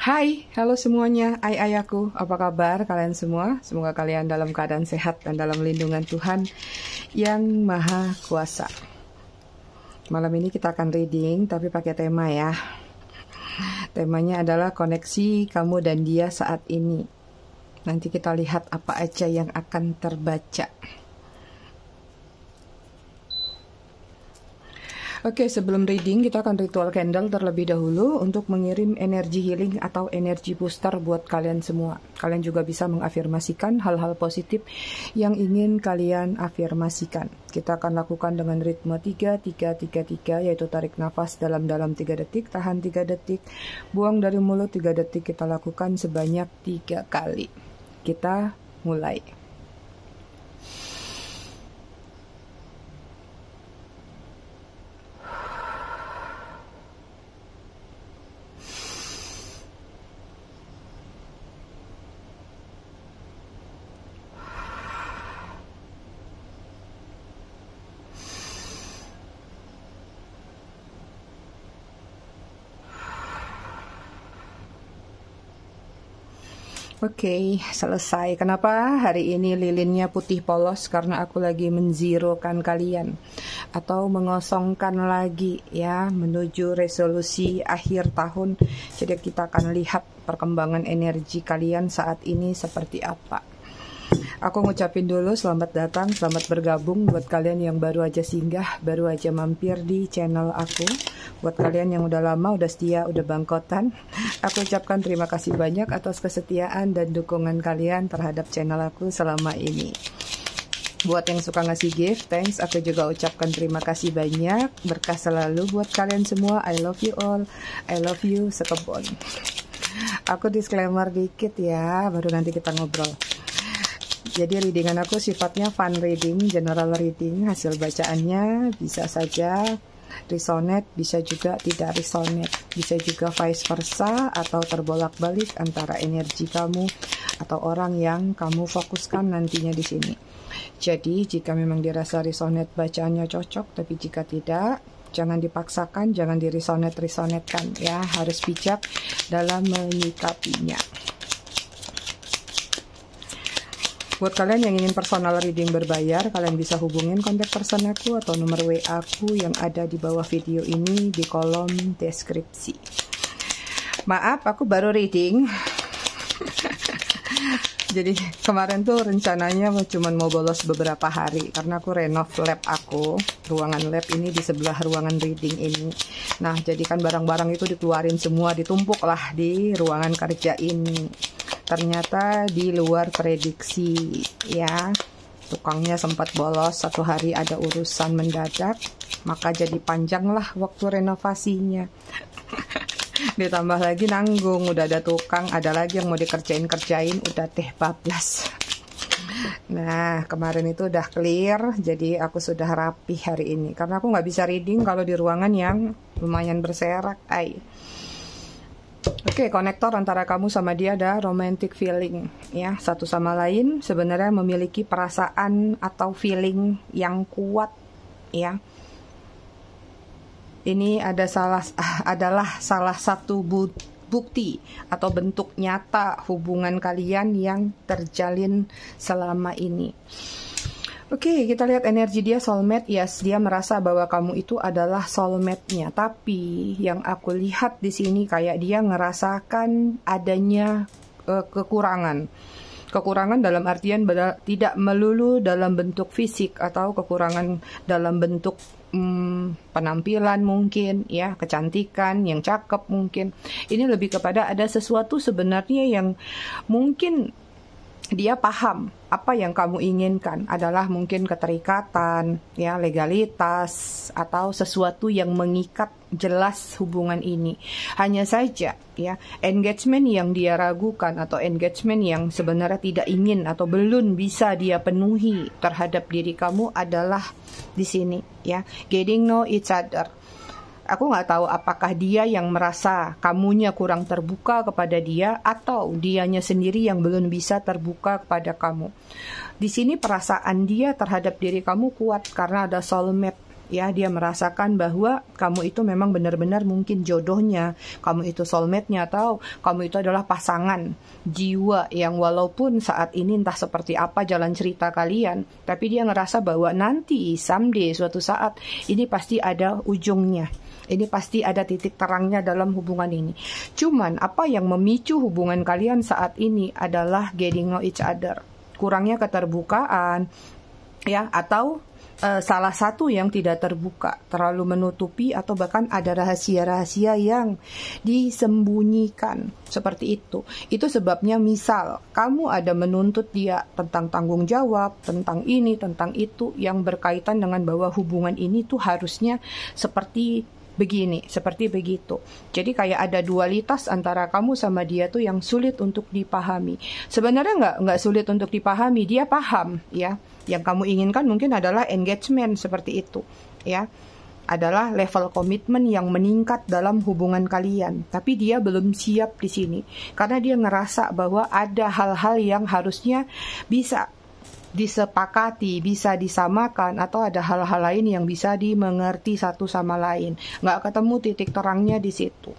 Hai, halo semuanya, ayaku, apa kabar kalian semua? Semoga kalian dalam keadaan sehat dan dalam lindungan Tuhan yang Maha Kuasa. Malam ini kita akan reading, tapi pakai tema ya. Temanya adalah koneksi kamu dan dia saat ini. Nanti kita lihat apa aja yang akan terbaca. Oke, sebelum reading kita akan ritual candle terlebih dahulu untuk mengirim energi healing atau energi booster buat kalian semua. Kalian juga bisa mengafirmasikan hal-hal positif yang ingin kalian afirmasikan. Kita akan lakukan dengan ritme 3-3-3-3, yaitu tarik nafas dalam-dalam 3 detik, tahan 3 detik, buang dari mulut 3 detik. Kita lakukan sebanyak 3 kali. Kita mulai. Oke, selesai. Kenapa hari ini lilinnya putih polos? Karena aku lagi menzirokan kalian atau mengosongkan lagi ya, menuju resolusi akhir tahun. Jadi kita akan lihat perkembangan energi kalian saat ini seperti apa. Aku ngucapin dulu selamat datang, selamat bergabung buat kalian yang baru aja singgah, baru aja mampir di channel aku. Buat kalian yang udah lama, udah setia, udah bangkotan, aku ucapkan terima kasih banyak atas kesetiaan dan dukungan kalian terhadap channel aku selama ini. Buat yang suka ngasih gift, thanks. Aku juga ucapkan terima kasih banyak. Berkah selalu buat kalian semua. I love you all. I love you sekebon. Aku disclaimer dikit ya, baru nanti kita ngobrol. Jadi readingan aku sifatnya fun reading, general reading. Hasil bacaannya bisa saja resonate, bisa juga tidak resonate, bisa juga vice versa atau terbolak-balik antara energi kamu atau orang yang kamu fokuskan nantinya di sini. Jadi jika memang dirasa resonate bacaannya cocok, tapi jika tidak, jangan dipaksakan, jangan diresonate-resonetkan ya, harus bijak dalam menyikapinya. Buat kalian yang ingin personal reading berbayar, kalian bisa hubungin kontak person aku atau nomor WA aku yang ada di bawah video ini di kolom deskripsi. Maaf, aku baru reading. Jadi kemarin tuh rencananya cuma mau bolos beberapa hari karena aku renov lab aku, ruangan lab ini di sebelah ruangan reading ini. Nah, jadi kan barang-barang itu dikeluarin semua, ditumpuk lah di ruangan kerja ini. Ternyata di luar prediksi ya, tukangnya sempat bolos, satu hari ada urusan mendadak, maka jadi panjang lah waktu renovasinya. Ditambah lagi nanggung, udah ada tukang, ada lagi yang mau dikerjain-kerjain, udah teh bablas. Nah, kemarin itu udah clear, jadi aku sudah rapi hari ini. Karena aku nggak bisa reading kalau di ruangan yang lumayan berserak. Oke, konektor antara kamu sama dia ada romantic feeling ya, satu sama lain sebenarnya memiliki perasaan atau feeling yang kuat ya. Ini adalah salah satu bukti atau bentuk nyata hubungan kalian yang terjalin selama ini. Oke, kita lihat energi dia soulmate. Yes, dia merasa bahwa kamu itu adalah soulmate-nya. Tapi yang aku lihat di sini kayak dia ngerasakan adanya kekurangan. Kekurangan dalam artian tidak melulu dalam bentuk fisik atau kekurangan dalam bentuk penampilan mungkin ya, kecantikan, yang cakep mungkin. Ini lebih kepada ada sesuatu sebenarnya yang mungkin dia paham apa yang kamu inginkan adalah mungkin keterikatan, ya, legalitas atau sesuatu yang mengikat jelas hubungan ini. Hanya saja, ya, engagement yang dia ragukan atau engagement yang sebenarnya tidak ingin atau belum bisa dia penuhi terhadap diri kamu adalah di sini, ya, getting know each other. Aku nggak tahu apakah dia yang merasa kamunya kurang terbuka kepada dia atau dianya sendiri yang belum bisa terbuka kepada kamu. Di sini perasaan dia terhadap diri kamu kuat karena ada soulmate Ya, dia merasakan bahwa kamu itu memang benar-benar mungkin jodohnya, kamu itu soulmate-nya, atau kamu itu adalah pasangan jiwa yang walaupun saat ini entah seperti apa jalan cerita kalian, tapi dia ngerasa bahwa nanti, someday, suatu saat, ini pasti ada ujungnya. Ini pasti ada titik terangnya dalam hubungan ini. Cuman apa yang memicu hubungan kalian saat ini adalah getting know each other. Kurangnya keterbukaan, ya, atau salah satu yang tidak terbuka, terlalu menutupi, atau bahkan ada rahasia-rahasia yang disembunyikan, seperti itu. Itu sebabnya misal kamu ada menuntut dia tentang tanggung jawab, tentang ini, tentang itu, yang berkaitan dengan bahwa hubungan ini tuh harusnya seperti begini, seperti begitu. Jadi kayak ada dualitas antara kamu sama dia tuh yang sulit untuk dipahami. Sebenarnya nggak sulit untuk dipahami, dia paham, ya. Yang kamu inginkan mungkin adalah engagement seperti itu, ya. Adalah level komitmen yang meningkat dalam hubungan kalian. Tapi dia belum siap di sini karena dia ngerasa bahwa ada hal-hal yang harusnya bisa disepakati, bisa disamakan, atau ada hal-hal lain yang bisa dimengerti satu sama lain. Nggak ketemu titik terangnya di situ.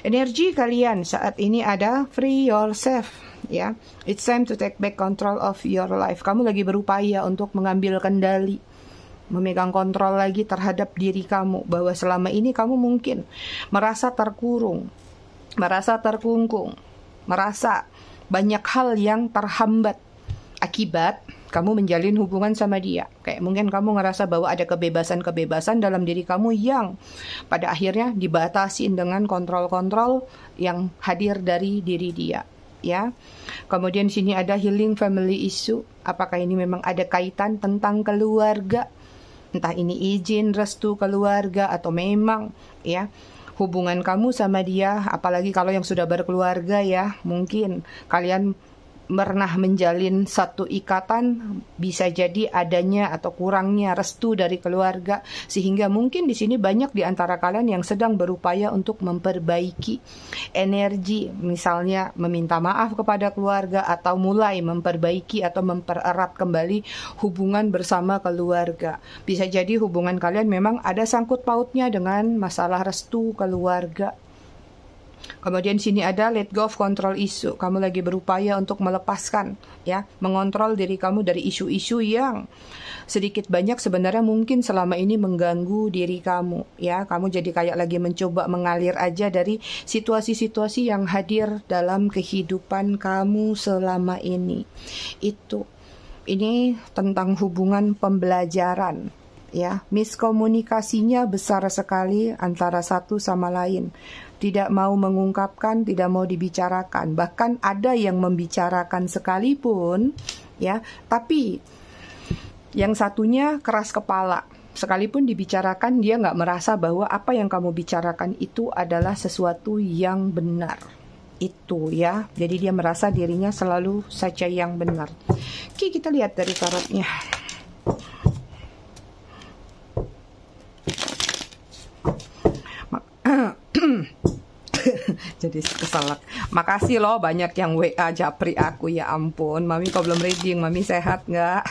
Energi kalian saat ini ada free yourself, ya. It's time to take back control of your life. Kamu lagi berupaya untuk mengambil kendali, memegang kontrol lagi terhadap diri kamu, bahwa selama ini kamu mungkin merasa terkurung, merasa terkungkung, merasa banyak hal yang terhambat akibat kamu menjalin hubungan sama dia. Kayak mungkin kamu ngerasa bahwa ada kebebasan-kebebasan dalam diri kamu yang pada akhirnya dibatasi dengan kontrol-kontrol yang hadir dari diri dia, ya. Kemudian sini ada healing family issue. Apakah ini memang ada kaitan tentang keluarga? Entah ini izin, restu keluarga, atau memang, ya, hubungan kamu sama dia, apalagi kalau yang sudah berkeluarga, ya, mungkin kalian pernah menjalin satu ikatan, bisa jadi adanya atau kurangnya restu dari keluarga, sehingga mungkin di sini banyak di antara kalian yang sedang berupaya untuk memperbaiki energi, misalnya meminta maaf kepada keluarga, atau mulai memperbaiki atau mempererat kembali hubungan bersama keluarga. Bisa jadi hubungan kalian memang ada sangkut pautnya dengan masalah restu keluarga. Kemudian sini ada let go of control issue. Kamu lagi berupaya untuk melepaskan, ya, mengontrol diri kamu dari isu-isu yang sedikit banyak sebenarnya mungkin selama ini mengganggu diri kamu, ya. Kamu jadi kayak lagi mencoba mengalir aja dari situasi-situasi yang hadir dalam kehidupan kamu selama ini. Ini tentang hubungan pembelajaran, ya. Miskomunikasinya besar sekali antara satu sama lain. Tidak mau mengungkapkan, tidak mau dibicarakan. Bahkan ada yang membicarakan sekalipun, ya, tapi yang satunya keras kepala. Sekalipun dibicarakan, dia nggak merasa bahwa apa yang kamu bicarakan itu adalah sesuatu yang benar. Itu, ya. Jadi dia merasa dirinya selalu saja yang benar. Oke, kita lihat dari tarotnya. Jadi keselak. Makasih loh banyak yang WA japri aku, ya ampun. Mami kok belum reading, Mami sehat nggak?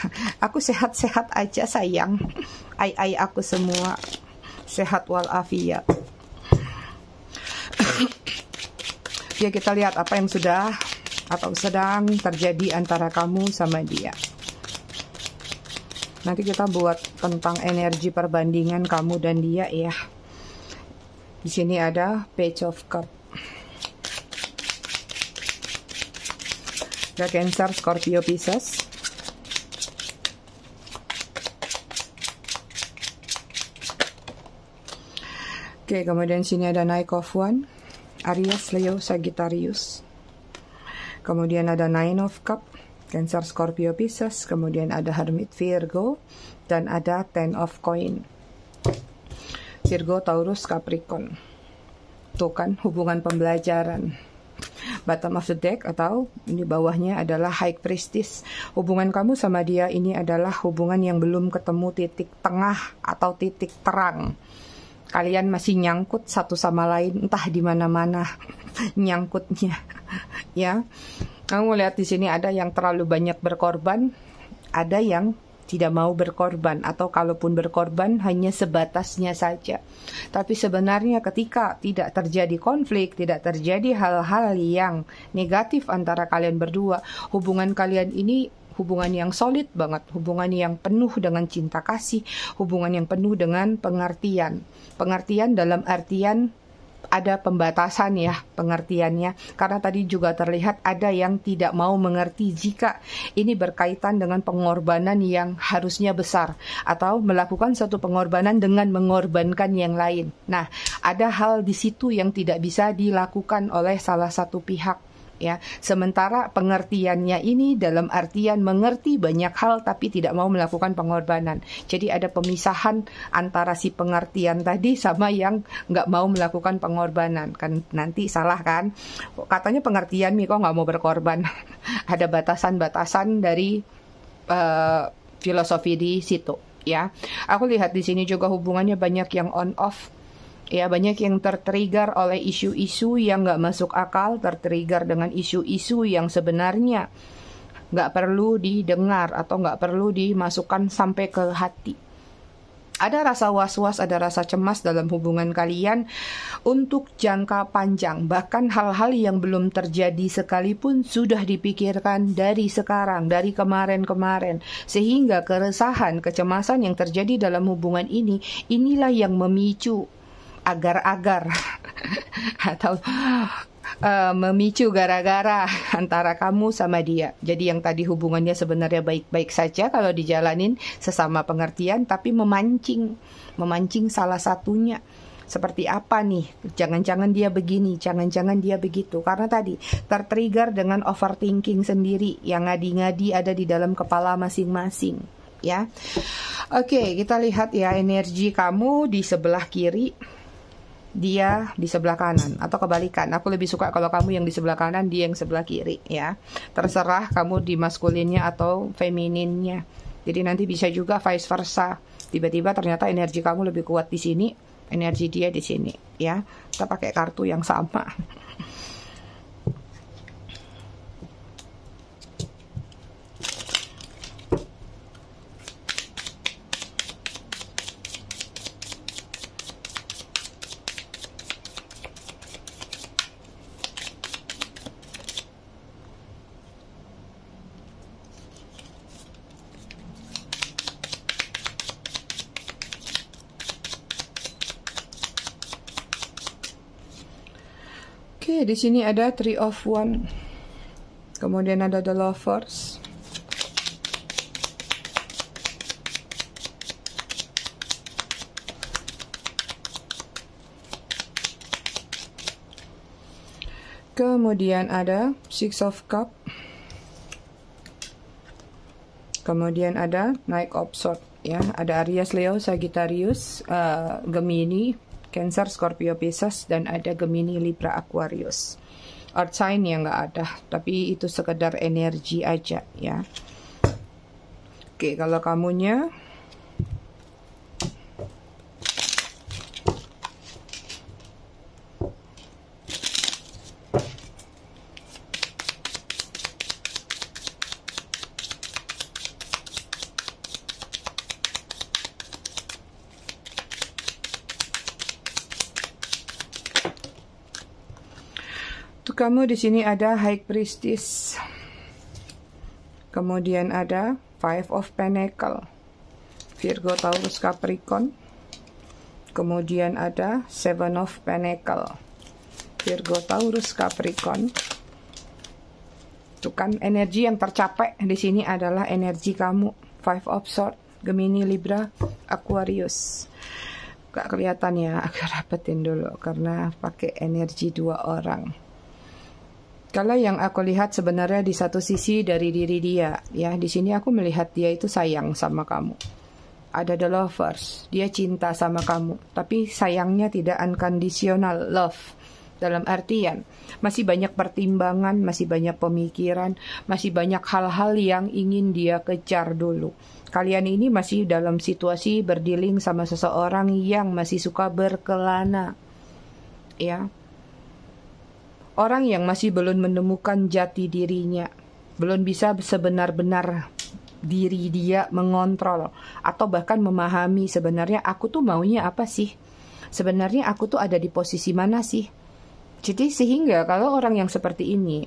Aku sehat-sehat aja sayang. Ai aku semua sehat walafiat. Ya, kita lihat apa yang sudah atau sedang terjadi antara kamu sama dia. Nanti kita buat tentang energi perbandingan kamu dan dia, ya. Di sini ada Page of Cup. Ada Cancer, Scorpio, Pisces. Oke, kemudian sini ada Knight of Wands, Aries, Leo, Sagittarius. Kemudian ada Nine of Cup, Cancer, Scorpio, Pisces. Kemudian ada Hermit, Virgo, dan ada Ten of Coin, Virgo, Taurus, Capricorn. Tuh kan hubungan pembelajaran. Bottom of the deck atau di bawahnya adalah High Priestess. Hubungan kamu sama dia ini adalah hubungan yang belum ketemu titik tengah atau titik terang. Kalian masih nyangkut satu sama lain, entah di mana-mana nyangkutnya. Ya, kamu lihat di sini ada yang terlalu banyak berkorban, ada yang tidak mau berkorban, atau kalaupun berkorban hanya sebatasnya saja. Tapi sebenarnya ketika tidak terjadi konflik, tidak terjadi hal-hal yang negatif antara kalian berdua, hubungan kalian ini hubungan yang solid banget, hubungan yang penuh dengan cinta kasih, hubungan yang penuh dengan pengertian. Pengertian dalam artian ada pembatasan ya pengertiannya, karena tadi juga terlihat ada yang tidak mau mengerti jika ini berkaitan dengan pengorbanan yang harusnya besar, atau melakukan satu pengorbanan dengan mengorbankan yang lain. Nah, ada hal di situ yang tidak bisa dilakukan oleh salah satu pihak. Ya, sementara pengertiannya ini dalam artian mengerti banyak hal tapi tidak mau melakukan pengorbanan. Jadi ada pemisahan antara si pengertian tadi sama yang nggak mau melakukan pengorbanan. Kan nanti salah kan? Katanya pengertian nih kok nggak mau berkorban. Ada batasan-batasan dari filosofi di situ. Ya, aku lihat di sini juga hubungannya banyak yang on off. Ya, banyak yang tertrigger oleh isu-isu yang nggak masuk akal, tertrigger dengan isu-isu yang sebenarnya nggak perlu didengar atau nggak perlu dimasukkan sampai ke hati. Ada rasa was-was, ada rasa cemas dalam hubungan kalian untuk jangka panjang. Bahkan hal-hal yang belum terjadi sekalipun sudah dipikirkan dari sekarang, dari kemarin-kemarin. Sehingga keresahan, kecemasan yang terjadi dalam hubungan ini, inilah yang memicu agar-agar atau memicu gara-gara antara kamu sama dia. Jadi yang tadi hubungannya sebenarnya baik-baik saja kalau dijalanin sesama pengertian, tapi memancing salah satunya. Seperti apa nih? Jangan-jangan dia begini, jangan-jangan dia begitu. Karena tadi tertrigger dengan overthinking sendiri yang ngadi-ngadi ada di dalam kepala masing-masing. Ya, oke, kita lihat ya energi kamu di sebelah kiri, dia di sebelah kanan, atau kebalikan. Aku lebih suka kalau kamu yang di sebelah kanan, dia yang sebelah kiri ya. Terserah kamu di maskulinnya atau femininnya. Jadi nanti bisa juga vice versa. Tiba-tiba ternyata energi kamu lebih kuat di sini, energi dia di sini ya. Kita pakai kartu yang sama. Oke, di sini ada Three of Wands. Kemudian ada The Lovers. Kemudian ada Six of Cups. Kemudian ada Knight of Swords ya, ada Aries, Leo, Sagittarius, Gemini, Cancer, Scorpio, Pisces, dan ada Gemini, Libra, Aquarius. Earth sign yang nggak ada, tapi itu sekedar energi aja ya. Oke, kalau kamunya kamu di sini ada High Priestess. Kemudian ada Five of Pentacles, Virgo, Taurus, Capricorn. Kemudian ada Seven of Pentacles, Virgo, Taurus, Capricorn. Itu kan energi yang tercapai di sini adalah energi kamu. Five of Swords, Gemini, Libra, Aquarius. Gak kelihatan ya, aku rapetin dulu karena pakai energi dua orang. Kalau yang aku lihat sebenarnya di satu sisi dari diri dia, ya di sini aku melihat dia itu sayang sama kamu. Ada The Lovers, dia cinta sama kamu, tapi sayangnya tidak unconditional love. Dalam artian, masih banyak pertimbangan, masih banyak pemikiran, masih banyak hal-hal yang ingin dia kejar dulu. Kalian ini masih dalam situasi berdealing sama seseorang yang masih suka berkelana, ya. Orang yang masih belum menemukan jati dirinya, belum bisa sebenar-benar diri dia, mengontrol, atau bahkan memahami sebenarnya aku tuh maunya apa sih? Sebenarnya aku tuh ada di posisi mana sih? Jadi sehingga kalau orang yang seperti ini,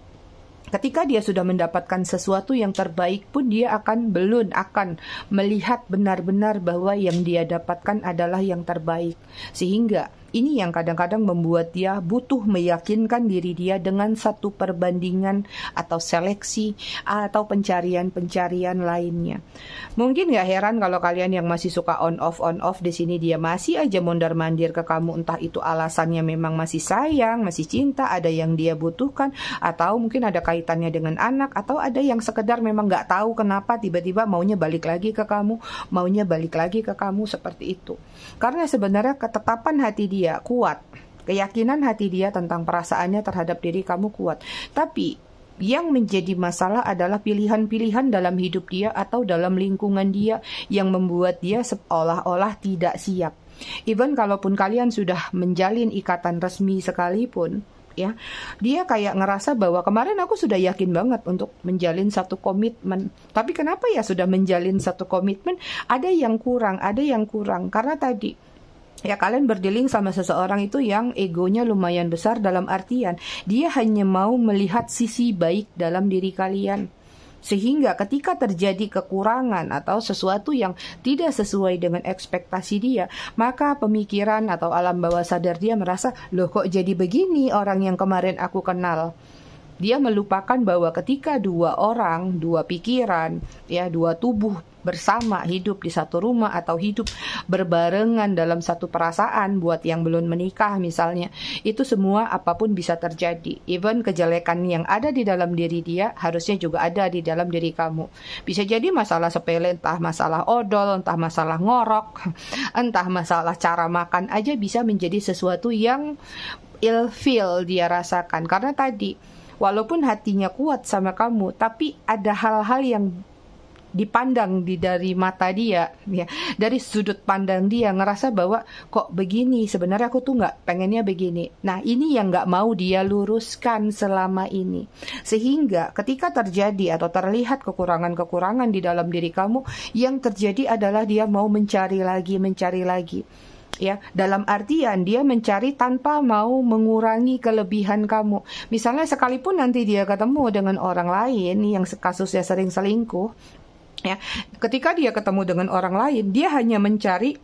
ketika dia sudah mendapatkan sesuatu yang terbaik pun dia belum akan melihat benar-benar bahwa yang dia dapatkan adalah yang terbaik. Sehingga ini yang kadang-kadang membuat dia butuh meyakinkan diri dia dengan satu perbandingan atau seleksi atau pencarian-pencarian lainnya. Mungkin gak heran kalau kalian yang masih suka on off di sini dia masih aja mondar-mandir ke kamu, entah itu alasannya memang masih sayang, masih cinta, ada yang dia butuhkan, atau mungkin ada kaitannya dengan anak, atau ada yang sekedar memang gak tahu kenapa tiba-tiba maunya balik lagi ke kamu, seperti itu. Karena sebenarnya ketetapan hati dia kuat, keyakinan hati dia tentang perasaannya terhadap diri kamu kuat. Tapi yang menjadi masalah adalah pilihan-pilihan dalam hidup dia atau dalam lingkungan dia yang membuat dia seolah-olah tidak siap. Even kalaupun kalian sudah menjalin ikatan resmi sekalipun, ya, dia kayak ngerasa bahwa kemarin aku sudah yakin banget untuk menjalin satu komitmen, tapi kenapa ya sudah menjalin satu komitmen ada yang kurang karena tadi ya kalian berdealing sama seseorang itu yang egonya lumayan besar, dalam artian dia hanya mau melihat sisi baik dalam diri kalian. Sehingga ketika terjadi kekurangan atau sesuatu yang tidak sesuai dengan ekspektasi dia, maka pemikiran atau alam bawah sadar dia merasa, loh kok jadi begini orang yang kemarin aku kenal. Dia melupakan bahwa ketika dua orang, dua pikiran, ya, dua tubuh bersama hidup di satu rumah atau hidup berbarengan dalam satu perasaan, buat yang belum menikah misalnya, itu semua apapun bisa terjadi. Even kejelekan yang ada di dalam diri dia harusnya juga ada di dalam diri kamu. Bisa jadi masalah sepele, entah masalah odol, entah masalah ngorok, entah masalah cara makan aja bisa menjadi sesuatu yang ilfeel dia rasakan. Karena tadi walaupun hatinya kuat sama kamu, tapi ada hal-hal yang dipandang dari mata dia, ya, dari sudut pandang dia, ngerasa bahwa kok begini, sebenarnya aku tuh nggak pengennya begini. Nah, ini yang nggak mau dia luruskan selama ini. Sehingga ketika terjadi atau terlihat kekurangan-kekurangan di dalam diri kamu, yang terjadi adalah dia mau mencari lagi. Ya, dalam artian dia mencari tanpa mau mengurangi kelebihan kamu. Misalnya sekalipun nanti dia ketemu dengan orang lain yang kasusnya sering selingkuh, ya, ketika dia ketemu dengan orang lain, dia hanya mencari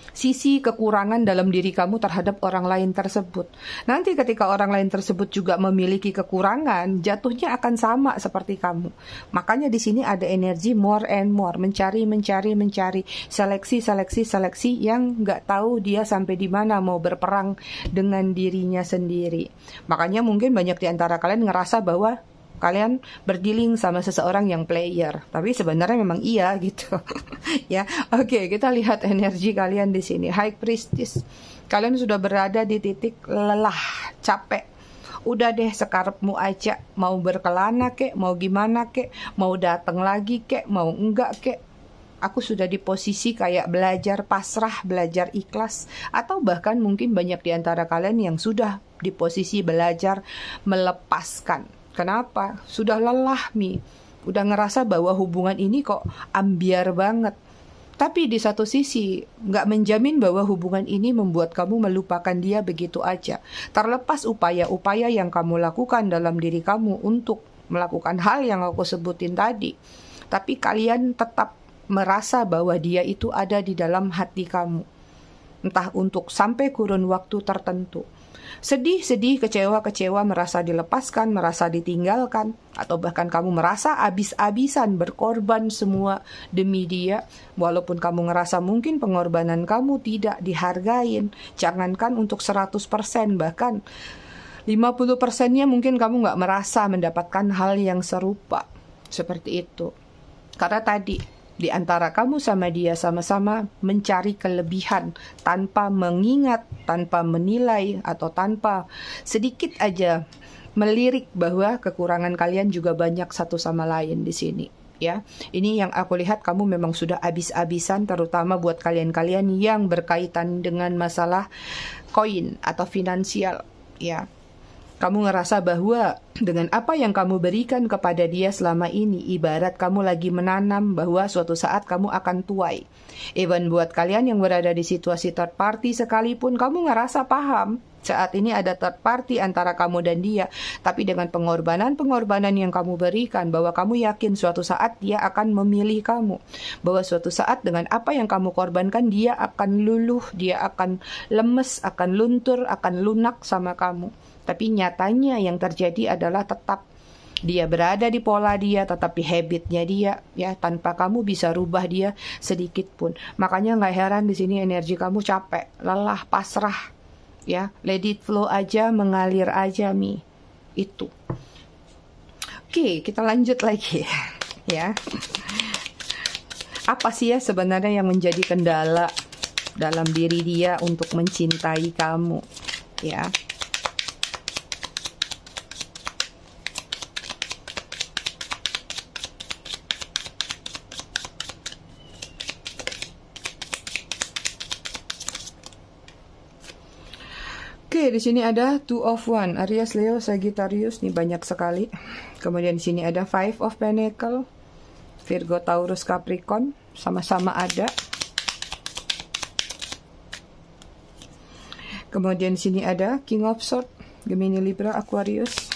sisi kekurangan dalam diri kamu terhadap orang lain tersebut. Nanti ketika orang lain tersebut juga memiliki kekurangan, jatuhnya akan sama seperti kamu. Makanya di sini ada energi more and more, mencari, seleksi yang nggak tahu dia sampai di mana mau berperang dengan dirinya sendiri. Makanya mungkin banyak di antara kalian ngerasa bahwa kalian berdealing sama seseorang yang player, tapi sebenarnya memang iya gitu. Ya, oke, kita lihat energi kalian di sini. High Priestess, kalian sudah berada di titik lelah, capek. Udah deh, sekarepmu aja, mau berkelana kek, mau gimana kek, mau datang lagi kek, mau enggak kek. Aku sudah di posisi kayak belajar pasrah, belajar ikhlas, atau bahkan mungkin banyak di antara kalian yang sudah di posisi belajar melepaskan. Kenapa? Sudah lelah, udah ngerasa bahwa hubungan ini kok ambiar banget. Tapi di satu sisi nggak menjamin bahwa hubungan ini membuat kamu melupakan dia begitu aja. Terlepas upaya-upaya yang kamu lakukan dalam diri kamu untuk melakukan hal yang aku sebutin tadi, tapi kalian tetap merasa bahwa dia itu ada di dalam hati kamu, entah untuk sampai kurun waktu tertentu. Sedih, kecewa, merasa dilepaskan, merasa ditinggalkan, atau bahkan kamu merasa abis-abisan berkorban semua demi dia, walaupun kamu ngerasa mungkin pengorbanan kamu tidak dihargain. Jangankan untuk 100%, bahkan 50%-nya mungkin kamu nggak merasa mendapatkan hal yang serupa. Seperti itu. Karena tadi di antara kamu sama dia sama-sama mencari kelebihan tanpa mengingat, tanpa menilai, atau tanpa sedikit aja melirik bahwa kekurangan kalian juga banyak satu sama lain di sini. Ya, ini yang aku lihat kamu memang sudah habis-habisan, terutama buat kalian-kalian yang berkaitan dengan masalah koin atau finansial. Ya, Kamu ngerasa bahwa dengan apa yang kamu berikan kepada dia selama ini, ibarat kamu lagi menanam bahwa suatu saat kamu akan tuai. Even buat kalian yang berada di situasi third party sekalipun, kamu ngerasa paham saat ini ada third party antara kamu dan dia. Tapi dengan pengorbanan-pengorbanan yang kamu berikan, bahwa kamu yakin suatu saat dia akan memilih kamu. Bahwa suatu saat dengan apa yang kamu korbankan, dia akan luluh, dia akan lemes, akan luntur, akan lunak sama kamu. Tapi nyatanya yang terjadi adalah tetap dia berada di pola dia, tetap di habitnya dia, ya, tanpa kamu bisa rubah dia sedikit pun. Makanya nggak heran di sini energi kamu capek, lelah, pasrah, ya, let it flow aja, mengalir aja, Mi. Itu. Oke, kita lanjut lagi, ya. Apa sih ya sebenarnya yang menjadi kendala dalam diri dia untuk mencintai kamu, ya? Oke, di sini ada Two of One, Aries, Leo, Sagittarius, nih banyak sekali. Kemudian di sini ada Five of Pentacle, Virgo, Taurus, Capricorn, sama-sama ada. Kemudian di sini ada King of Swords, Gemini, Libra, Aquarius.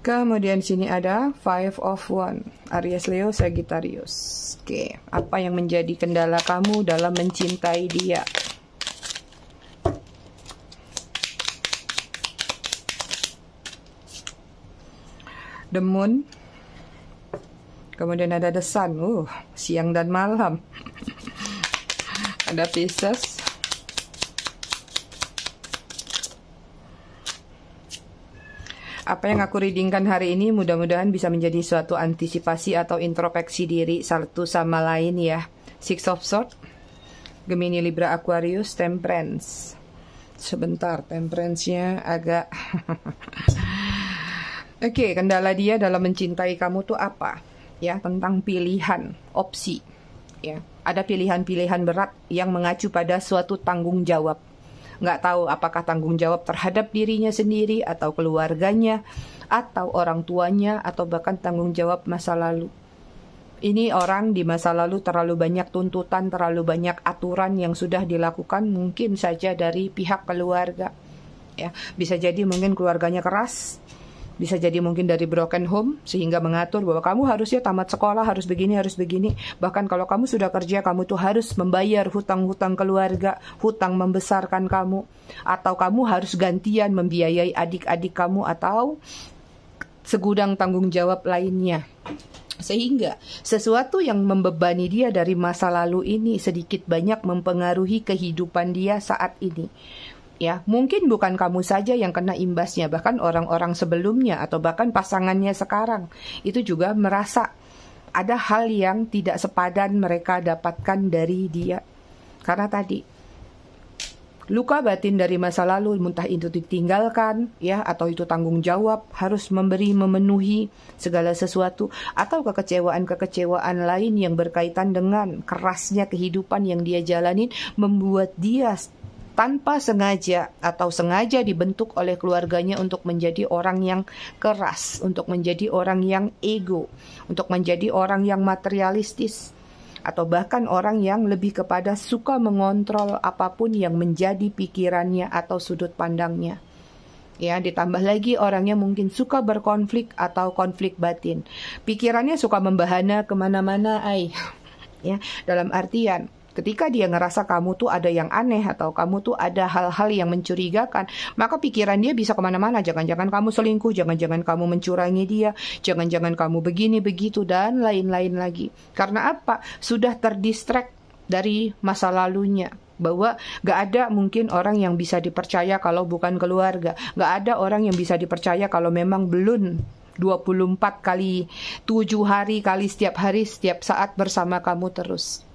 Kemudian sini ada Five of One, Aries, Leo, Sagittarius. Oke, apa yang menjadi kendala kamu dalam mencintai dia? The Moon. Kemudian ada The Sun, siang dan malam. Ada Pisces. Apa yang aku readingkan hari ini mudah-mudahan bisa menjadi suatu antisipasi atau introspeksi diri satu sama lain ya. Six of Swords, Gemini, Libra, Aquarius, Temperance. Sebentar, Temperance-nya agak... Oke, kendala dia dalam mencintai kamu tuh apa? Ya, tentang pilihan, opsi. Ya, ada pilihan-pilihan berat yang mengacu pada suatu tanggung jawab. Nggak tahu apakah tanggung jawab terhadap dirinya sendiri atau keluarganya atau orang tuanya atau bahkan tanggung jawab masa lalu. Ini orang di masa lalu terlalu banyak tuntutan, terlalu banyak aturan yang sudah dilakukan mungkin saja dari pihak keluarga. Ya, bisa jadi mungkin keluarganya keras. Bisa jadi mungkin dari broken home, sehingga mengatur bahwa kamu harusnya tamat sekolah, harus begini, harus begini. Bahkan kalau kamu sudah kerja, kamu tuh harus membayar hutang-hutang keluarga, hutang membesarkan kamu. Atau kamu harus gantian membiayai adik-adik kamu, atau segudang tanggung jawab lainnya. Sehingga sesuatu yang membebani dia dari masa lalu ini sedikit banyak mempengaruhi kehidupan dia saat ini. Ya, mungkin bukan kamu saja yang kena imbasnya, bahkan orang-orang sebelumnya atau bahkan pasangannya sekarang itu juga merasa ada hal yang tidak sepadan mereka dapatkan dari dia. Karena tadi luka batin dari masa lalu, entah itu ditinggalkan ya atau itu tanggung jawab, harus memberi memenuhi segala sesuatu, atau kekecewaan-kekecewaan lain yang berkaitan dengan kerasnya kehidupan yang dia jalanin membuat dia tanpa sengaja atau sengaja dibentuk oleh keluarganya untuk menjadi orang yang keras, untuk menjadi orang yang ego, untuk menjadi orang yang materialistis, atau bahkan orang yang lebih kepada suka mengontrol apapun yang menjadi pikirannya atau sudut pandangnya. Ya, ditambah lagi orangnya mungkin suka berkonflik atau konflik batin. Pikirannya suka membahana kemana-mana, ya, dalam artian ketika dia ngerasa kamu tuh ada yang aneh atau kamu tuh ada hal-hal yang mencurigakan, maka pikiran dia bisa kemana-mana. Jangan-jangan kamu selingkuh, jangan-jangan kamu mencurangi dia, jangan-jangan kamu begini, begitu, dan lain-lain lagi. Karena apa? Sudah terdistract dari masa lalunya. Bahwa gak ada mungkin orang yang bisa dipercaya kalau bukan keluarga. Gak ada orang yang bisa dipercaya kalau memang belum 24 kali 7 hari kali setiap hari, setiap saat bersama kamu terus.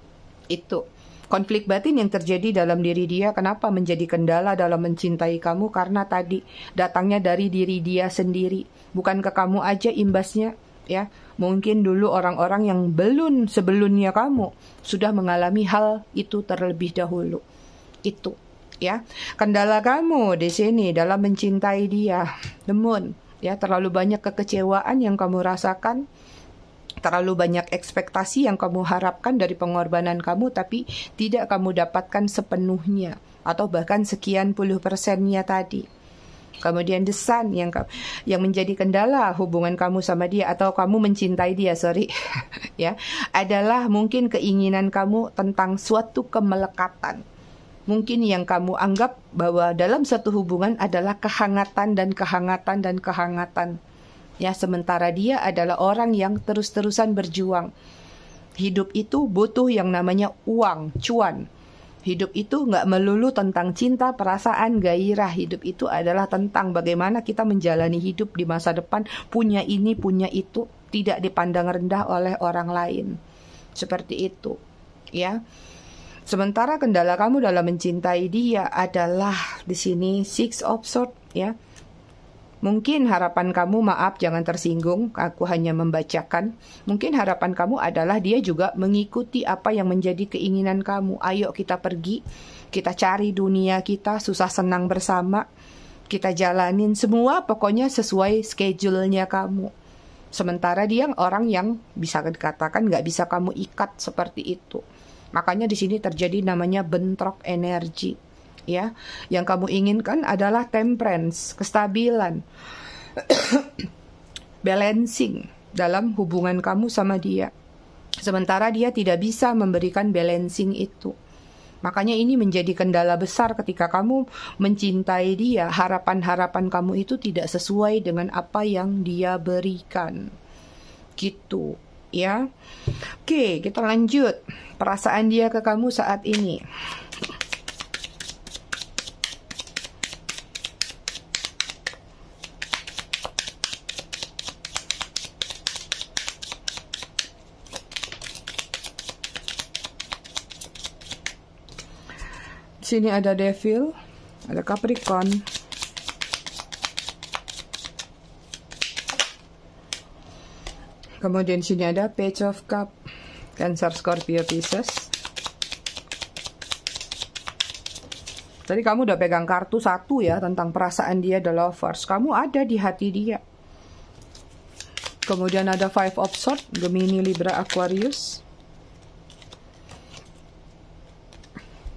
Itu konflik batin yang terjadi dalam diri dia. Kenapa menjadi kendala dalam mencintai kamu? Karena tadi datangnya dari diri dia sendiri, bukan ke kamu aja imbasnya, ya. Mungkin dulu orang-orang yang belum sebelumnya kamu sudah mengalami hal itu terlebih dahulu. Itu, ya. Kendala kamu di sini dalam mencintai dia, namun ya terlalu banyak kekecewaan yang kamu rasakan, terlalu banyak ekspektasi yang kamu harapkan dari pengorbanan kamu, tapi tidak kamu dapatkan sepenuhnya atau bahkan sekian puluh persennya tadi. Kemudian desan yang menjadi kendala hubungan kamu sama dia atau kamu mencintai dia, ya, adalah mungkin keinginan kamu tentang suatu kemelekatan. Mungkin yang kamu anggap bahwa dalam satu hubungan adalah kehangatan dan kehangatan dan kehangatan. Ya, sementara dia adalah orang yang terus-terusan berjuang. Hidup itu butuh yang namanya uang, cuan. Hidup itu nggak melulu tentang cinta, perasaan, gairah. Hidup itu adalah tentang bagaimana kita menjalani hidup di masa depan, punya ini, punya itu, tidak dipandang rendah oleh orang lain. Seperti itu, ya. Sementara kendala kamu dalam mencintai dia adalah di sini Six of Swords, ya. Mungkin harapan kamu, maaf jangan tersinggung, aku hanya membacakan. Mungkin harapan kamu adalah dia juga mengikuti apa yang menjadi keinginan kamu. Ayo kita pergi, kita cari dunia kita, susah senang bersama. Kita jalanin semua pokoknya sesuai schedule-nya kamu. Sementara dia orang yang bisa dikatakan nggak bisa kamu ikat seperti itu. Makanya di sini terjadi namanya bentrok energi. Ya, yang kamu inginkan adalah temperance, kestabilan, balancing dalam hubungan kamu sama dia. Sementara dia tidak bisa memberikan balancing itu. Makanya ini menjadi kendala besar ketika kamu mencintai dia. Harapan-harapan kamu itu tidak sesuai dengan apa yang dia berikan. Gitu, ya. Oke, kita lanjut. Perasaan dia ke kamu saat ini. Sini ada Devil, ada Capricorn, kemudian sini ada Page of Cup, Cancer, Scorpio, Pisces. Tadi kamu udah pegang kartu satu ya tentang perasaan dia, the Lovers. Kamu ada di hati dia. Kemudian ada Five of Swords, Gemini, Libra, Aquarius.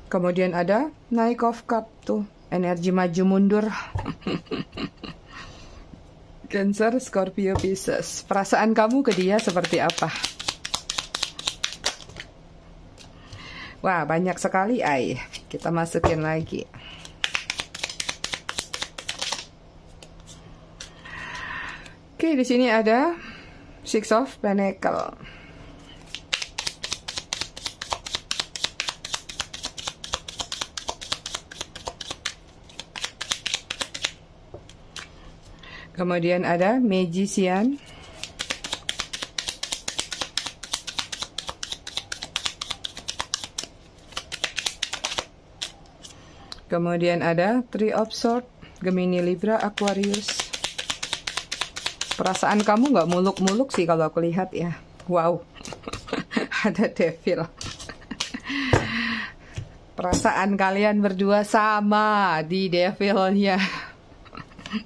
Kemudian ada Knight of Cup tuh, energi maju mundur. Cancer, Scorpio, Pisces. Perasaan kamu ke dia seperti apa? Wah, banyak sekali, ay. Kita masukin lagi. Oke, di sini ada Six of Pentacles. Kemudian ada Magician. Kemudian ada Three of Swords, Gemini, Libra, Aquarius. Perasaan kamu nggak muluk-muluk sih kalau aku lihat ya. Wow. Ada Devil. Perasaan kalian berdua sama di Devilnya.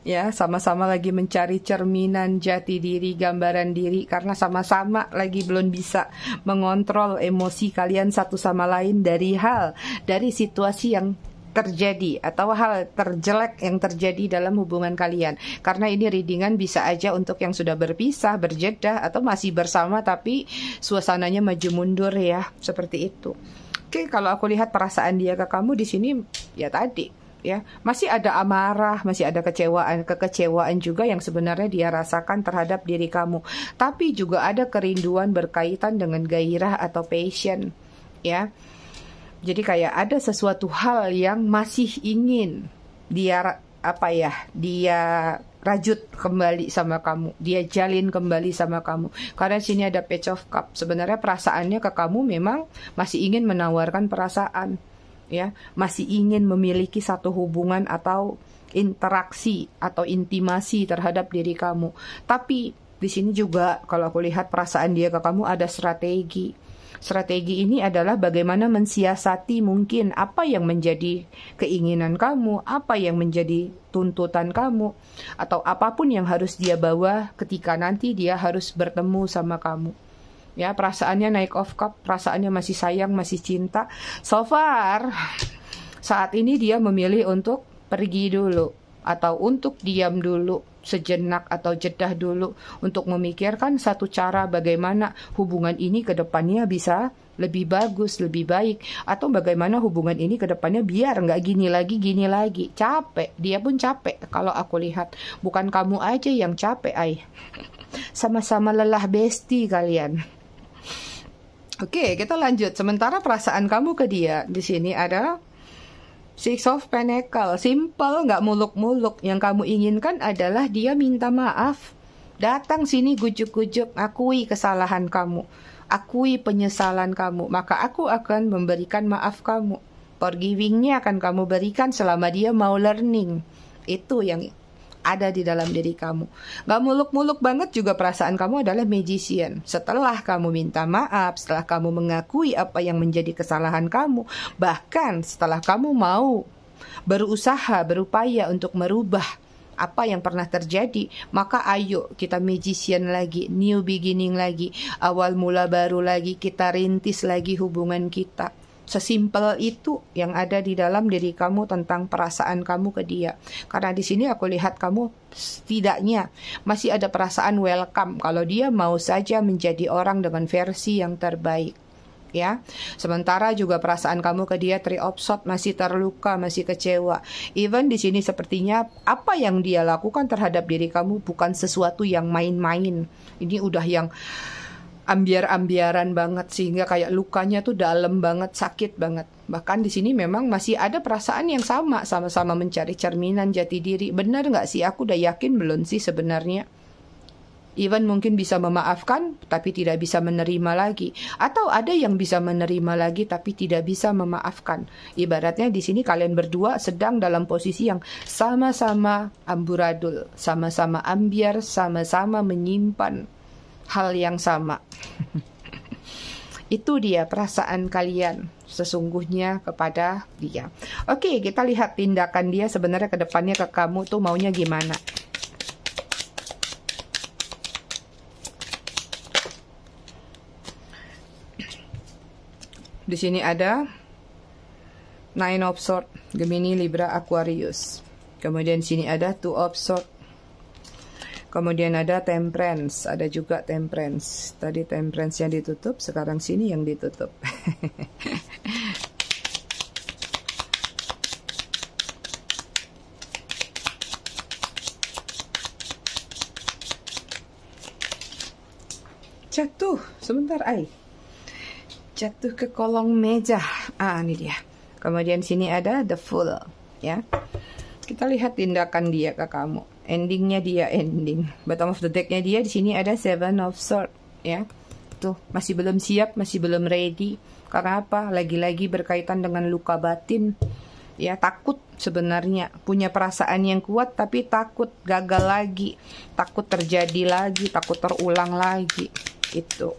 Ya, sama-sama lagi mencari cerminan jati diri, gambaran diri, karena sama-sama lagi belum bisa mengontrol emosi kalian satu sama lain dari situasi yang terjadi atau hal terjelek yang terjadi dalam hubungan kalian. Karena ini readingan bisa aja untuk yang sudah berpisah, berjeda, atau masih bersama tapi suasananya maju mundur ya, seperti itu. Oke, kalau aku lihat perasaan dia ke kamu di sini ya tadi. Ya, masih ada amarah, masih ada kekecewaan juga yang sebenarnya dia rasakan terhadap diri kamu. Tapi juga ada kerinduan berkaitan dengan gairah atau passion, ya. Jadi kayak ada sesuatu hal yang masih ingin dia dia rajut kembali sama kamu, dia jalin kembali sama kamu. Karena sini ada Page of Cup. Sebenarnya perasaannya ke kamu memang masih ingin menawarkan perasaan. Ya, masih ingin memiliki satu hubungan atau interaksi atau intimasi terhadap diri kamu. Tapi Di sini juga kalau aku lihat perasaan dia ke kamu ada strategi. Strategi ini adalah bagaimana mensiasati mungkin apa yang menjadi keinginan kamu, apa yang menjadi tuntutan kamu, atau apapun yang harus dia bawa ketika nanti dia harus bertemu sama kamu. Ya, perasaannya naik of cup, perasaannya masih sayang, masih cinta. So far, saat ini dia memilih untuk pergi dulu, atau untuk diam dulu sejenak atau jedah dulu untuk memikirkan satu cara bagaimana hubungan ini ke depannya bisa lebih bagus, lebih baik, atau bagaimana hubungan ini ke depannya biar nggak gini lagi. Capek, dia pun capek kalau aku lihat. Bukan kamu aja yang capek, ay. Sama-sama lelah besti kalian. Oke, kita lanjut. Sementara perasaan kamu ke dia, di sini ada Six of Pentacles, simple, nggak muluk-muluk. Yang kamu inginkan adalah dia minta maaf. Datang sini gujuk-gujuk, akui kesalahan kamu, akui penyesalan kamu, maka aku akan memberikan maaf kamu. Forgiving-nya akan kamu berikan selama dia mau learning. Itu yang ada di dalam diri kamu. Gak muluk-muluk banget juga perasaan kamu adalah magician. Setelah kamu minta maaf, setelah kamu mengakui apa yang menjadi kesalahan kamu, bahkan setelah kamu mau berusaha, berupaya untuk merubah apa yang pernah terjadi, maka ayo kita magician lagi, new beginning lagi, awal mula baru lagi, kita rintis lagi hubungan kita. Sesimpel itu yang ada di dalam diri kamu tentang perasaan kamu ke dia. Karena di sini aku lihat kamu setidaknya masih ada perasaan welcome kalau dia mau saja menjadi orang dengan versi yang terbaik. Ya, sementara juga perasaan kamu ke dia Three of Swords masih terluka, masih kecewa. Even di sini sepertinya apa yang dia lakukan terhadap diri kamu bukan sesuatu yang main-main. Ini udah yang ambiar-ambiaran banget sehingga kayak lukanya tuh dalam banget, sakit banget. Bahkan di sini memang masih ada perasaan yang sama-sama mencari cerminan jati diri. Benar nggak sih? Aku udah yakin belum sih sebenarnya. Even mungkin bisa memaafkan tapi tidak bisa menerima lagi, atau ada yang bisa menerima lagi tapi tidak bisa memaafkan. Ibaratnya di sini kalian berdua sedang dalam posisi yang sama-sama amburadul, sama-sama ambiar, sama-sama menyimpan hal yang sama. Itu dia perasaan kalian sesungguhnya kepada dia. Oke, kita lihat tindakan dia sebenarnya ke depannya ke kamu tuh maunya gimana. Di sini ada Nine of Swords, Gemini, Libra, Aquarius. Kemudian di sini ada Two of Swords. Kemudian ada Temperance, ada juga Temperance. Tadi Temperance yang ditutup, sekarang sini yang ditutup. Jatuh, sebentar, ay. Jatuh ke kolong meja. Ini dia. Kemudian sini ada The Fool, ya. Kita lihat tindakan dia ke kamu. Endingnya dia ending. Bottom of the decknya dia di sini ada Seven of Swords, ya. Tuh masih belum siap, masih belum ready. Karena apa? Lagi-lagi berkaitan dengan luka batin. Ya, takut sebenarnya, punya perasaan yang kuat tapi takut gagal lagi, takut terjadi lagi, takut terulang lagi. Itu.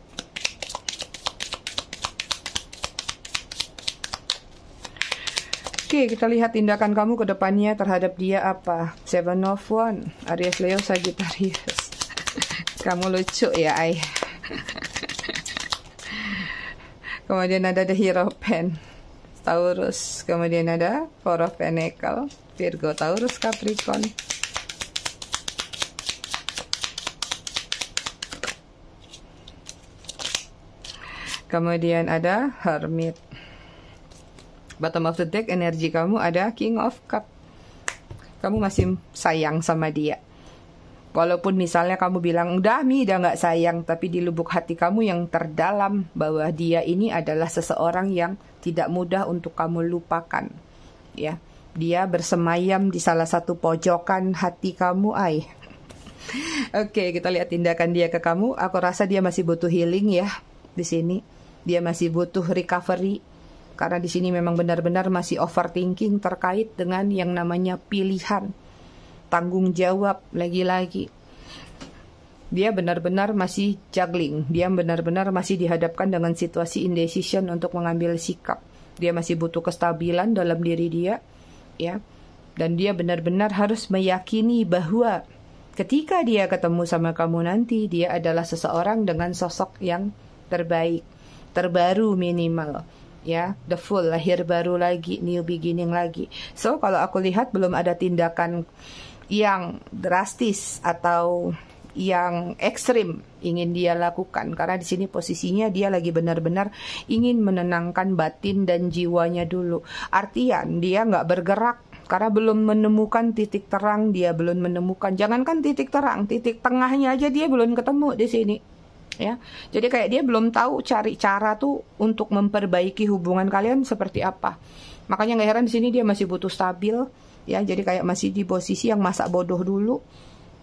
Oke, kita lihat tindakan kamu ke depannya terhadap dia apa. Seven of Wands, Aries, Leo, Sagittarius. Kamu lucu ya, ay. Kemudian ada The Hero of Pen, Taurus. Kemudian ada Four of Pentacles, Virgo, Taurus, Capricorn. Kemudian ada Hermit. Bottom of the deck, energi kamu ada King of Cup. Kamu masih sayang sama dia. Walaupun misalnya kamu bilang, udah nggak sayang. Tapi di lubuk hati kamu yang terdalam, bahwa dia ini adalah seseorang yang tidak mudah untuk kamu lupakan. Ya, dia bersemayam di salah satu pojokan hati kamu, ay. Oke, kita lihat tindakan dia ke kamu. Aku rasa dia masih butuh healing ya. Di sini, dia masih butuh recovery. Karena di sini memang benar-benar masih overthinking terkait dengan yang namanya pilihan, tanggung jawab lagi-lagi. Dia benar-benar masih juggling. Dia benar-benar masih dihadapkan dengan situasi indecision untuk mengambil sikap. Dia masih butuh kestabilan dalam diri dia, ya. Dan dia benar-benar harus meyakini bahwa ketika dia ketemu sama kamu nanti, dia adalah seseorang dengan sosok yang terbaik, terbaru minimal, ya, the full, lahir baru lagi, new beginning lagi. So kalau aku lihat belum ada tindakan yang drastis atau yang ekstrim ingin dia lakukan, karena di sini posisinya dia lagi benar-benar ingin menenangkan batin dan jiwanya dulu. Artian dia nggak bergerak karena belum menemukan titik terang, dia belum menemukan, jangankan titik terang, titik tengahnya aja dia belum ketemu di sini, ya. Jadi kayak dia belum tahu cari cara tuh untuk memperbaiki hubungan kalian seperti apa. Makanya nggak heran di sini dia masih butuh stabil, ya. Jadi kayak masih di posisi yang masa bodoh dulu,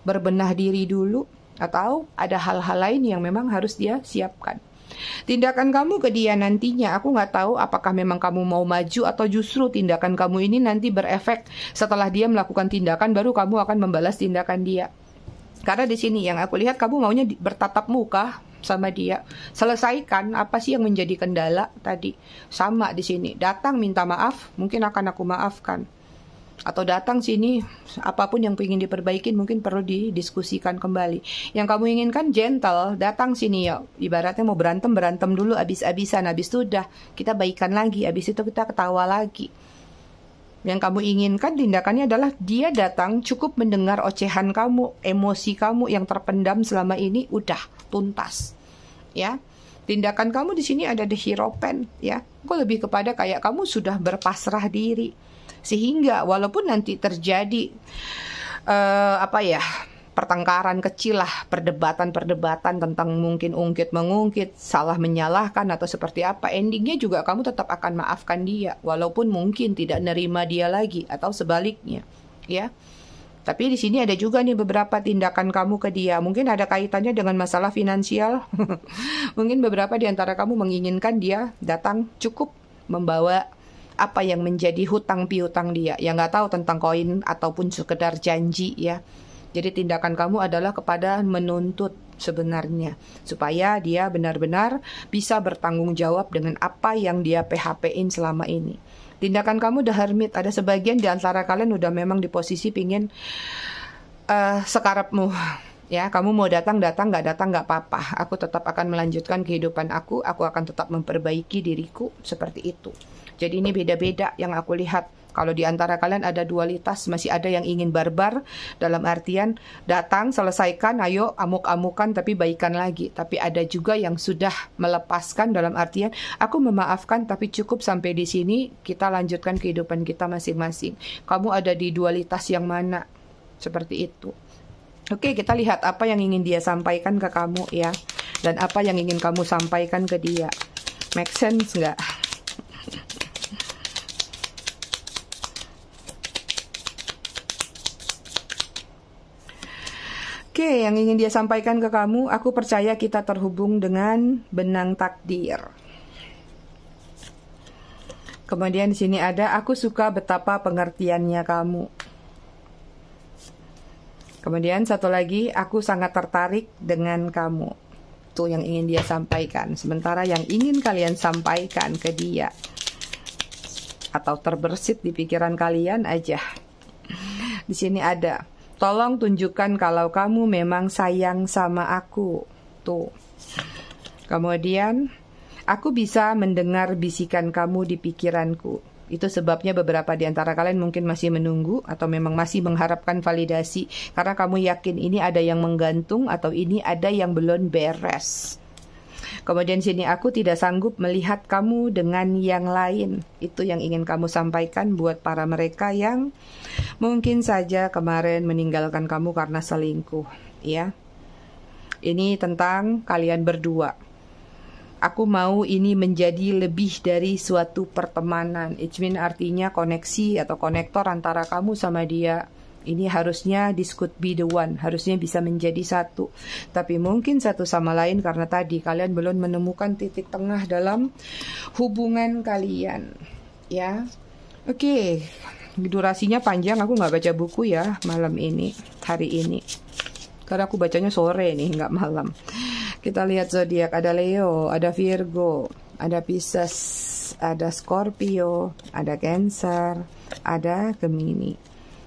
berbenah diri dulu, atau ada hal-hal lain yang memang harus dia siapkan. Tindakan kamu ke dia nantinya, aku nggak tahu apakah memang kamu mau maju atau justru tindakan kamu ini nanti berefek setelah dia melakukan tindakan baru kamu akan membalas tindakan dia. Karena di sini yang aku lihat kamu maunya bertatap muka sama dia, selesaikan apa sih yang menjadi kendala tadi. Sama di sini, datang minta maaf, mungkin akan aku maafkan. Atau datang sini, apapun yang ingin diperbaikin mungkin perlu didiskusikan kembali. Yang kamu inginkan gentle, datang sini ya. Ibaratnya mau berantem dulu abis-abisan, habis itu udah kita baikan lagi, habis itu kita ketawa lagi. Yang kamu inginkan tindakannya adalah dia datang cukup mendengar ocehan kamu, emosi kamu yang terpendam selama ini udah tuntas, ya. Tindakan kamu di sini ada the hierophant, ya. Aku lebih kepada kayak kamu sudah berpasrah diri. Sehingga walaupun nanti terjadi pertengkaran kecil lah, perdebatan tentang mungkin ungkit-mengungkit, salah menyalahkan atau seperti apa, endingnya juga kamu tetap akan maafkan dia, walaupun mungkin tidak nerima dia lagi atau sebaliknya, ya. Tapi di sini ada juga nih beberapa tindakan kamu ke dia, mungkin ada kaitannya dengan masalah finansial. Mungkin beberapa di antara kamu menginginkan dia datang cukup membawa apa yang menjadi hutang piutang dia, yang nggak tahu tentang koin ataupun sekedar janji, ya. Jadi tindakan kamu adalah kepada menuntut sebenarnya supaya dia benar-benar bisa bertanggung jawab dengan apa yang dia PHP-in selama ini. Tindakan kamu the hermit, ada sebagian di antara kalian udah memang di posisi pingin sekarapmu, ya. Kamu mau datang, nggak datang nggak apa-apa. Aku tetap akan melanjutkan kehidupan aku akan tetap memperbaiki diriku, seperti itu. Jadi ini beda-beda yang aku lihat. Kalau di antara kalian ada dualitas, masih ada yang ingin barbar, dalam artian datang, selesaikan, ayo amuk-amukan tapi baikan lagi. Tapi ada juga yang sudah melepaskan dalam artian aku memaafkan tapi cukup sampai di sini, kita lanjutkan kehidupan kita masing-masing. Kamu ada di dualitas yang mana? Seperti itu. Oke, kita lihat apa yang ingin dia sampaikan ke kamu, ya. Dan apa yang ingin kamu sampaikan ke dia. Make sense nggak? Oke, yang ingin dia sampaikan ke kamu, aku percaya kita terhubung dengan benang takdir. Kemudian di sini ada, aku suka betapa pengertiannya kamu. Kemudian satu lagi, aku sangat tertarik dengan kamu. Itu yang ingin dia sampaikan. Sementara yang ingin kalian sampaikan ke dia, atau terbersit di pikiran kalian aja. Di sini ada, tolong tunjukkan kalau kamu memang sayang sama aku. Tuh. Kemudian, aku bisa mendengar bisikan kamu di pikiranku. Itu sebabnya beberapa di antara kalian mungkin masih menunggu atau memang masih mengharapkan validasi. Karena kamu yakin ini ada yang menggantung atau ini ada yang belum beres. Kemudian sini, aku tidak sanggup melihat kamu dengan yang lain. Itu yang ingin kamu sampaikan buat para mereka yang mungkin saja kemarin meninggalkan kamu karena selingkuh, ya. Ini tentang kalian berdua. Aku mau ini menjadi lebih dari suatu pertemanan. It means artinya koneksi atau konektor antara kamu sama dia. Ini harusnya this could be the one. Harusnya bisa menjadi satu. Tapi mungkin satu sama lain karena tadi kalian belum menemukan titik tengah dalam hubungan kalian, ya. Oke. Durasinya panjang, aku nggak baca buku ya malam ini, hari ini. Karena aku bacanya sore nih, nggak malam. Kita lihat zodiak, ada Leo, ada Virgo, ada Pisces, ada Scorpio, ada Cancer, ada Gemini.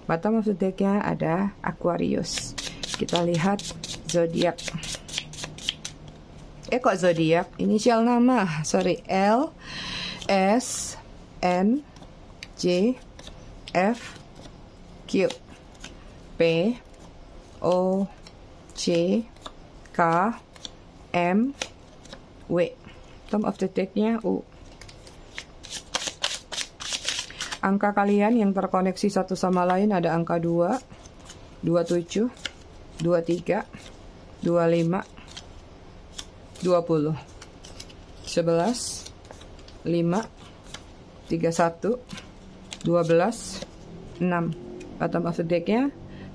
Bottom of the deck-nya ada Aquarius. Kita lihat zodiak. Kok zodiak? Inisial nama, sorry, L, S, N, J, F, Q, P, O, C, K, M, W. Bottom of the deck-nya U. Angka kalian yang terkoneksi satu sama lain ada angka 2, 27, 23, 25, 20, 11, 5, 31, 12, 6. Bottom of the deck-nya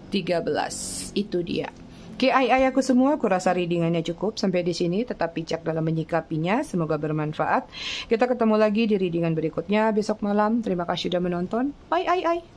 13. Itu dia. Oke, aku semua, aku rasa readingannya cukup. Sampai di sini, tetap bijak dalam menyikapinya. Semoga bermanfaat. Kita ketemu lagi di readingan berikutnya besok malam. Terima kasih sudah menonton. Bye,